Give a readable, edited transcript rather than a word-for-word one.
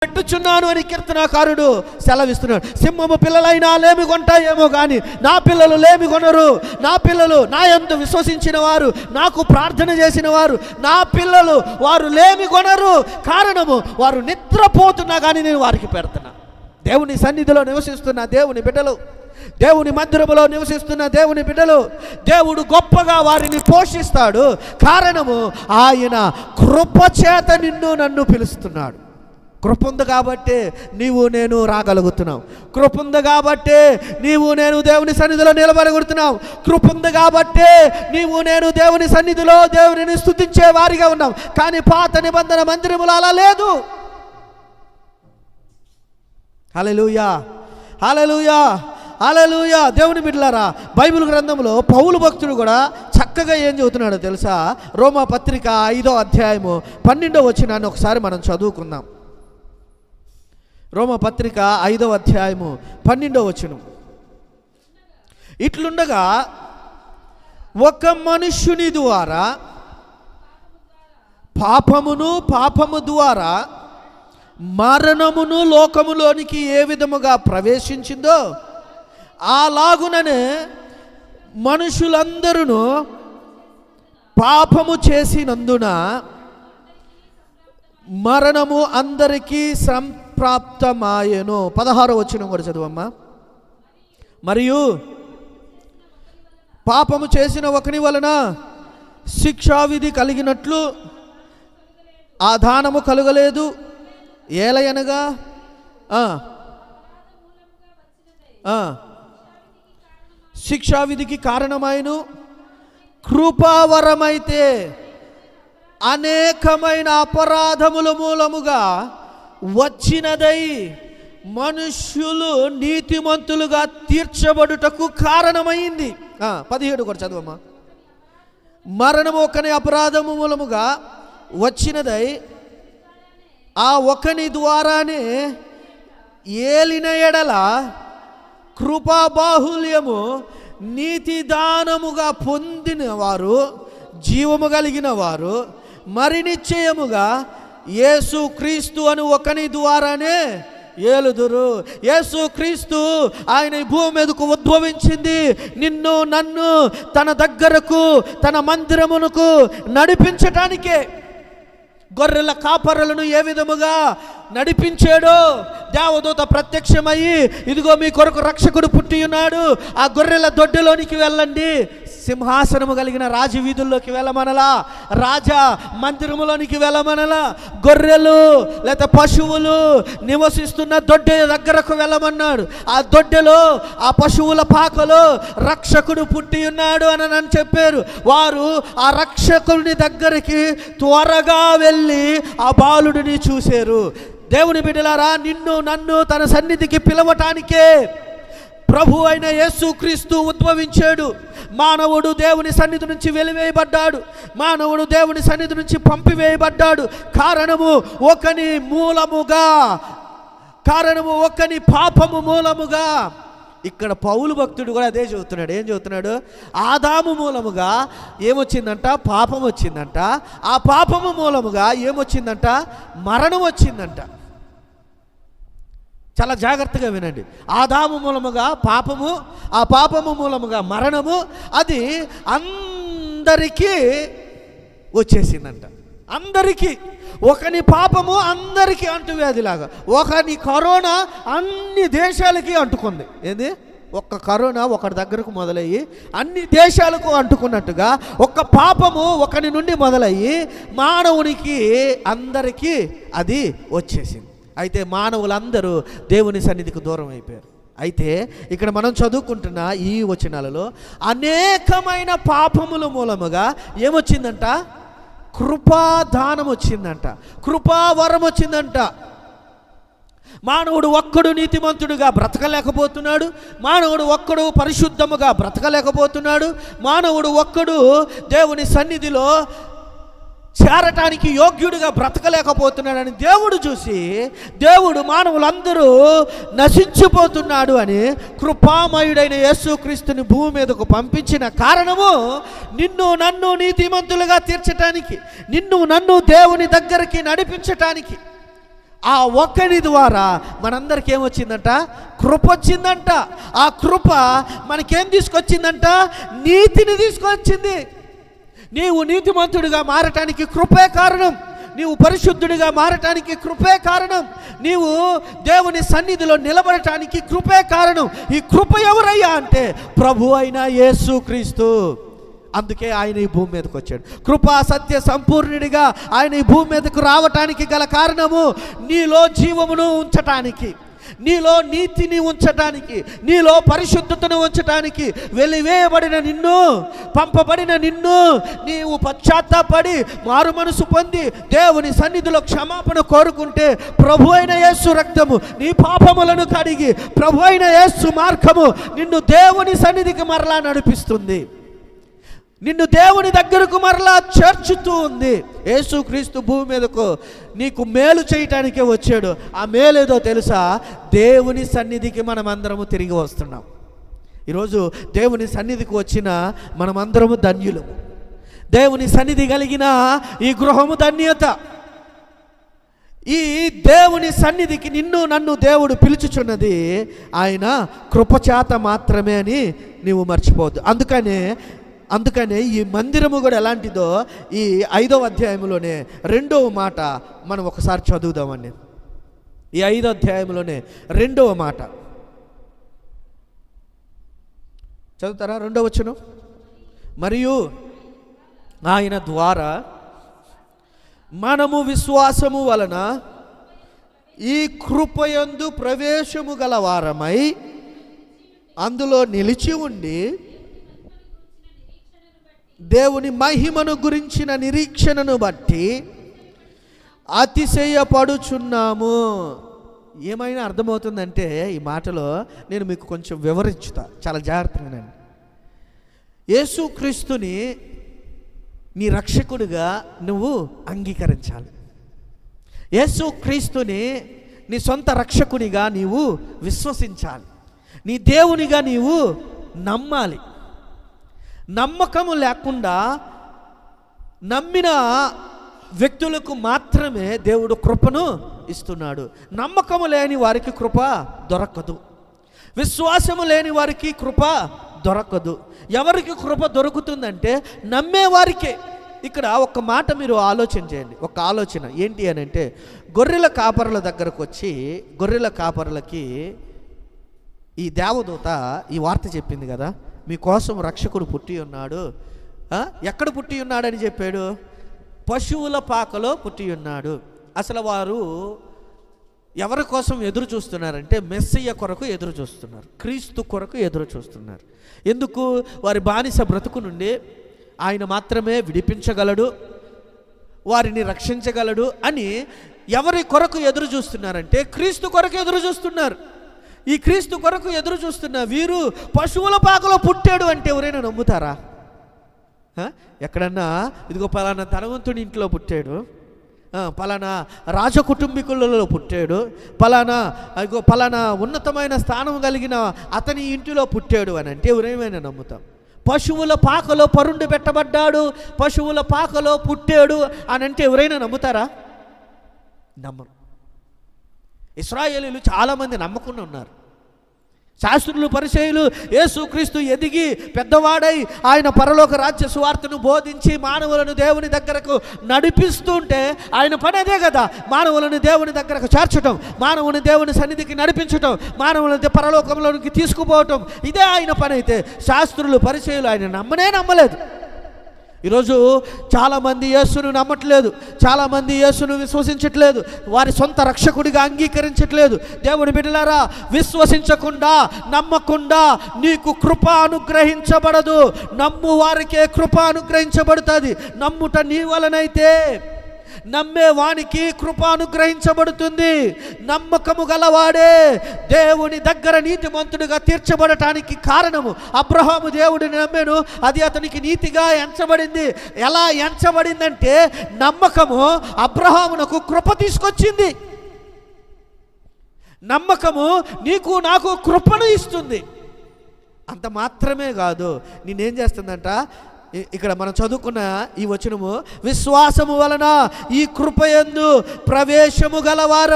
పెట్టుచున్నాను అని కీర్తనాకారుడు సెలవిస్తున్నాడు. సింహము పిల్లలైనా లేమి కొంటాయేమో కానీ నా పిల్లలు లేమి కొనరు. నా పిల్లలు నా యందు విశ్వసించిన వారు, నాకు ప్రార్థన చేసిన వారు, నా పిల్లలు వారు లేమి కొనరు. కారణము వారు నిద్రపోతున్నా కానీ నేను వారికి పెడుతున్నా. దేవుని సన్నిధిలో నివసిస్తున్న దేవుని బిడ్డలు, దేవుని మందిరములో నివసిస్తున్న దేవుని బిడ్డలు, దేవుడు గొప్పగా వారిని పోషిస్తాడు. కారణము ఆయన కృపచేత నిన్ను నన్ను పిలుస్తున్నాడు. కృప ఉంది కాబట్టి నీవు నేను రాగలుగుతున్నావు. కృప ఉంది కాబట్టి నీవు నేను దేవుని సన్నిధిలో నిలబడగలుగుతున్నావు. కృప ఉంది కాబట్టి నీవు నేను దేవుని సన్నిధిలో దేవుని స్తుతించే వారిగా ఉన్నాం. కానీ పాత నిబంధన మందిరములో అలా లేదు. హల్లెలూయా, హల్లెలూయా, హల్లెలూయా. దేవుని బిడ్డలారా, బైబిల్ గ్రంథంలో పౌలు భక్తుడు కూడా చక్కగా ఏం చెబుతున్నాడో తెలుసా? రోమా పత్రిక 5వ అధ్యాయము 12వ వచనాన్ని ఒకసారి మనం చదువుకుందాం. రోమా పత్రిక 5వ అధ్యాయము 12వ వచనం. ఇట్లుండగా ఒక మనుష్యుని ద్వారా పాపము ద్వారా మరణమును లోకములోనికి ఏ విధముగా ప్రవేశించిందో అలాగుననే మనుషులందరూ పాపము చేసినందున మరణము అందరికీ సంప్రాప్తమాయెను. 16వ వచనం కూడా చదువమ్మా. మరియు పాపము చేసిన ఒకని వలన శిక్షావిధి కలిగినట్లు ఆ దానము కలుగలేదు. ఏలయనగా శిక్షావిధికి కారణమైను కృపావరమైతే అనేకమైన అపరాధముల మూలముగా వచ్చినదై మనుష్యులు నీతిమంతులుగా తీర్చబడుటకు కారణమైంది. 17 కూడా చదువమ్మా. మరణము ఒకని అపరాధము మూలముగా వచ్చినదై ఆ ఒకని ద్వారానే ఏలిన ఎడల కృపాబాహుల్యము నీతి దానముగా పొందిన వారు, జీవము కలిగిన వారు మరి నిశ్చయముగా యేసు క్రీస్తు అను ఒకని ద్వారానే ఏలుదురు. యేసు క్రీస్తు ఆయన ఈ భూమి మీదకు ఉద్భవించింది నిన్ను నన్ను తన దగ్గరకు తన మందిరమునకు నడిపించటానికే. గొర్రెల కాపరులను ఏ విధముగా నడిపించాడో దేవదూత ప్రత్యక్షమయ్యి, ఇదిగో మీ కొరకు రక్షకుడు పుట్టి ఉన్నాడు, ఆ గొర్రెల దొడ్డిలోనికి వెళ్ళండి, సింహాసనము కలిగిన రాజవీధుల్లోకి వెళ్ళమనలా, రాజా మందిరములోనికి వెళ్ళమనలా, గొర్రెలు లేదా పశువులు నివసిస్తున్న దొడ్డె దగ్గరకు వెళ్ళమన్నాడు. ఆ దొడ్డెలో ఆ పశువుల పాకలో రక్షకుడు పుట్టి ఉన్నాడు అని చెప్పారు. వారు ఆ రక్షకుని దగ్గరికి త్వరగా వెళ్ళి ఆ బాలుడిని చూశారు. దేవుని బిడ్డలారా, నిన్ను నన్ను తన సన్నిధికి పిలవటానికే ప్రభు అయిన యేసు క్రీస్తు ఉద్భవించాడు. మానవుడు దేవుని సన్నిధి నుంచి వెలివేయబడ్డాడు. మానవుడు దేవుని సన్నిధి నుంచి పంపివేయబడ్డాడు. కారణము ఒకని పాపము మూలముగా. ఇక్కడ పౌలు భక్తుడు కూడా అదే చెబుతున్నాడు. ఏం చెబుతున్నాడు? ఆదాము మూలముగా ఏమొచ్చిందంట? పాపం వచ్చిందంట. ఆ పాపము మూలముగా ఏమొచ్చిందంట? మరణం వచ్చిందంట. చాలా జాగ్రత్తగా వినండి. ఆదాము మూలముగా పాపము, ఆ పాపము మూలముగా మరణము, అది అందరికీ వచ్చేసిందంట. అందరికీ. ఒకని పాపము అందరికీ అంటువ్యాధిలాగా, ఒకని కరోనా అన్ని దేశాలకి అంటుకుంది. ఏంది? ఒక్క కరోనా ఒకటి దగ్గరకు మొదలయ్యి అన్ని దేశాలకు అంటుకున్నట్టుగా ఒక్క పాపము ఒకని నుండి మొదలయ్యి మానవునికి అందరికీ అది వచ్చేసింది. అయితే మానవులందరూ దేవుని సన్నిధికి దూరం అయిపోయారు. అయితే ఇక్కడ మనం చదువుకుంటున్న ఈ వచనాలలో అనేకమైన పాపముల మూలముగా ఏమొచ్చిందంట? కృపాదానం వచ్చిందంట, కృపావరం వచ్చిందంట. మానవుడు ఒక్కడు నీతిమంతుడుగా బ్రతకలేకపోతున్నాడు. మానవుడు ఒక్కడు పరిశుద్ధముగా బ్రతకలేకపోతున్నాడు. మానవుడు ఒక్కడు దేవుని సన్నిధిలో చేరటానికి యోగ్యుడిగా బ్రతకలేకపోతున్నాడని దేవుడు చూసి, దేవుడు మానవులందరూ నశించిపోతున్నాడు అని కృపామయుడైన యేసుక్రీస్తుని భూమి మీదకు పంపించిన కారణము నిన్ను నన్ను నీతిమంతులుగా తీర్చటానికి, నిన్ను నన్ను దేవుని దగ్గరికి నడిపించటానికి. ఆ ఒక్కని ద్వారా మనందరికి ఏమొచ్చిందంట? కృప వచ్చిందంట. ఆ కృప మనకేం తీసుకొచ్చిందంట? నీతిని తీసుకొచ్చింది. నీవు నీతిమంతుడిగా మారటానికి కృపే కారణం. నీవు పరిశుద్ధుడిగా మారటానికి కృపే కారణం. నీవు దేవుని సన్నిధిలో నిలబడటానికి కృపే కారణం. ఈ కృప ఎవరయ్యా అంటే ప్రభు అయిన యేసుక్రీస్తు. అందుకే ఆయన ఈ భూమి మీదకి వచ్చాడు. కృపా సత్య సంపూర్ణుడిగా ఆయన ఈ భూమి మీదకు రావటానికి గల కారణము నీలో జీవమును ఉంచటానికి, నీలో నీతిని ఉంచటానికి, నీలో పరిశుద్ధతను ఉంచటానికి. వెలివేయబడిన నిన్ను, పంపబడిన నిన్ను నీవు పశ్చాత్తాపడి మారు మనసు పొంది దేవుని సన్నిధిలో క్షమాపణ కోరుకుంటే ప్రభు అయిన యేసు రక్తము నీ పాపములను కడిగి ప్రభు అయిన యేసు మార్గము నిన్ను దేవుని సన్నిధికి మరలా నడిపిస్తుంది. నిన్ను దేవుని దగ్గరకు మరలా చేర్చుతూ ఉంది. యేసుక్రీస్తు భూమి మీదకు నీకు మేలు చేయటానికే వచ్చాడు. ఆ మేలేదో తెలుసా? దేవుని సన్నిధికి మనమందరము తిరిగి వస్తున్నాం. ఈరోజు దేవుని సన్నిధికి వచ్చిన మనమందరము ధన్యులము. దేవుని సన్నిధి కలిగిన ఈ గృహము ధన్యత. ఈ దేవుని సన్నిధికి నిన్ను నన్ను దేవుడు పిలుచుచున్నది ఆయన కృపచేత మాత్రమే అని నీవు మర్చిపోవద్దు. అందుకనే ఈ మందిరము కూడా ఎలాంటిదో ఈ 5వ అధ్యాయంలోనే 2వ మాట మనం ఒకసారి చదువుదామండి. ఈ 5వ అధ్యాయంలోనే 2వ మాట చదువుతారా? 2వ వచనం. మరియు ఆయన ద్వారా మనము విశ్వాసము వలన ఈ కృపయందు ప్రవేశము గల వారమై అందులో నిలిచి ఉండి దేవుని మహిమను గురించిన నిరీక్షణను బట్టి అతిశయపడుచున్నాము. ఏమైనా అర్థమవుతుందంటే ఈ మాటలో నేను మీకు కొంచెం వివరించుతా, చాలా జాగ్రత్తగా. యేసుక్రీస్తుని నీ రక్షకుడిగా నువ్వు అంగీకరించాలి. యేసుక్రీస్తుని నీ సొంత రక్షకునిగా నీవు విశ్వసించాలి. నీ దేవునిగా నీవు నమ్మాలి. నమ్మకము లేకుండా నమ్మిన వ్యక్తులకు మాత్రమే దేవుడు కృపను ఇస్తున్నాడు. నమ్మకము లేని వారికి కృప దొరకదు. విశ్వాసము లేని వారికి కృప దొరకదు. ఎవరికి కృప దొరుకుతుందంటే నమ్మేవారికే. ఇక్కడ ఒక మాట మీరు ఆలోచన చేయండి. ఒక ఆలోచన ఏంటి అని అంటే, గొర్రెల కాపరుల దగ్గరకు వచ్చి గొర్రెల కాపరులకి ఈ దేవదూత ఈ వార్త చెప్పింది కదా, మీకోసం రక్షకుడు పుట్టి ఉన్నాడు. ఎక్కడ పుట్టి ఉన్నాడని చెప్పాడు? పశువుల పాకలో పుట్టి ఉన్నాడు. అసలు వారు ఎవరి కోసం ఎదురు చూస్తున్నారంటే మెస్సయ్య కొరకు ఎదురు చూస్తున్నారు, క్రీస్తు కొరకు ఎదురు చూస్తున్నారు. ఎందుకు? వారి బానిస బ్రతుకు నుండి ఆయన మాత్రమే విడిపించగలడు, వారిని రక్షించగలడు అని ఎవరి కొరకు ఎదురు చూస్తున్నారంటే క్రీస్తు కొరకు ఎదురు చూస్తున్నారు. ఈ క్రీస్తు కొరకు ఎదురు చూస్తున్న వీరు పశువుల పాకలో పుట్టాడు అంటే ఎవరైనా నమ్ముతారా? ఎక్కడన్నా ఇదిగో పలానా ధనవంతుడి ఇంట్లో పుట్టాడు, పలానా రాజకుటుంబీకులలో పుట్టాడు, పలానా ఉన్నతమైన స్థానం కలిగిన అతని ఇంటిలో పుట్టాడు అని అంటే ఎవరేమైనా నమ్ముతాం? పశువుల పాకలో పరుండి పెట్టబడ్డాడు, పశువుల పాకలో పుట్టాడు అని అంటే ఎవరైనా నమ్ముతారా? నమ్మరు. ఇశ్రాయేలీయులు చాలామంది నమ్మకుండా ఉన్నారు. శాస్త్రులు పరిసయ్యులు యేసుక్రీస్తు ఎదిగి పెద్దవాడై ఆయన పరలోక రాజ్య సువార్తను బోధించి మానవులను దేవుని దగ్గరకు నడిపిస్తుంటే ఆయన పని అదే కదా, మానవులను దేవుని దగ్గరకు చేర్చడం, మానవుని దేవుని సన్నిధికి నడిపించటం, మానవులను పరలోకంలోనికి తీసుకుపోవటం, ఇదే ఆయన పని. అయితే శాస్త్రులు పరిసయ్యులు ఆయన నమ్మలేదు. ఈరోజు చాలామంది యేసును నమ్మట్లేదు, చాలామంది యేసును విశ్వసించట్లేదు, వారి సొంత రక్షకుడిగా అంగీకరించట్లేదు. దేవుని బిడ్డలారా, విశ్వసించకుండా నమ్మకుండా నీకు కృప అనుగ్రహించబడదు. నమ్ము వారికే కృప అనుగ్రహించబడుతుంది. నమ్ముట నీ వలనైతే నమ్మే వానికి కృప అనుగ్రహించబడుతుంది. నమ్మకము గలవాడే దేవుని దగ్గర నీతిమంతుడిగా తీర్చబడటానికి కారణము. అబ్రహాము దేవుడిని నమ్మాను, అది అతనికి నీతిగా ఎంచబడింది. ఎలా ఎంచబడిందంటే నమ్మకము అబ్రహామునకు కృప తీసుకొచ్చింది. నమ్మకము నీకు నాకు కృపను ఇస్తుంది. అంత మాత్రమే కాదు, నేనేం చేస్తుందంట, ఇక్కడ మనం చదువుకున్న ఈ వచనము, విశ్వాసము వలన ఈ కృపయందు ప్రవేశము గలవారు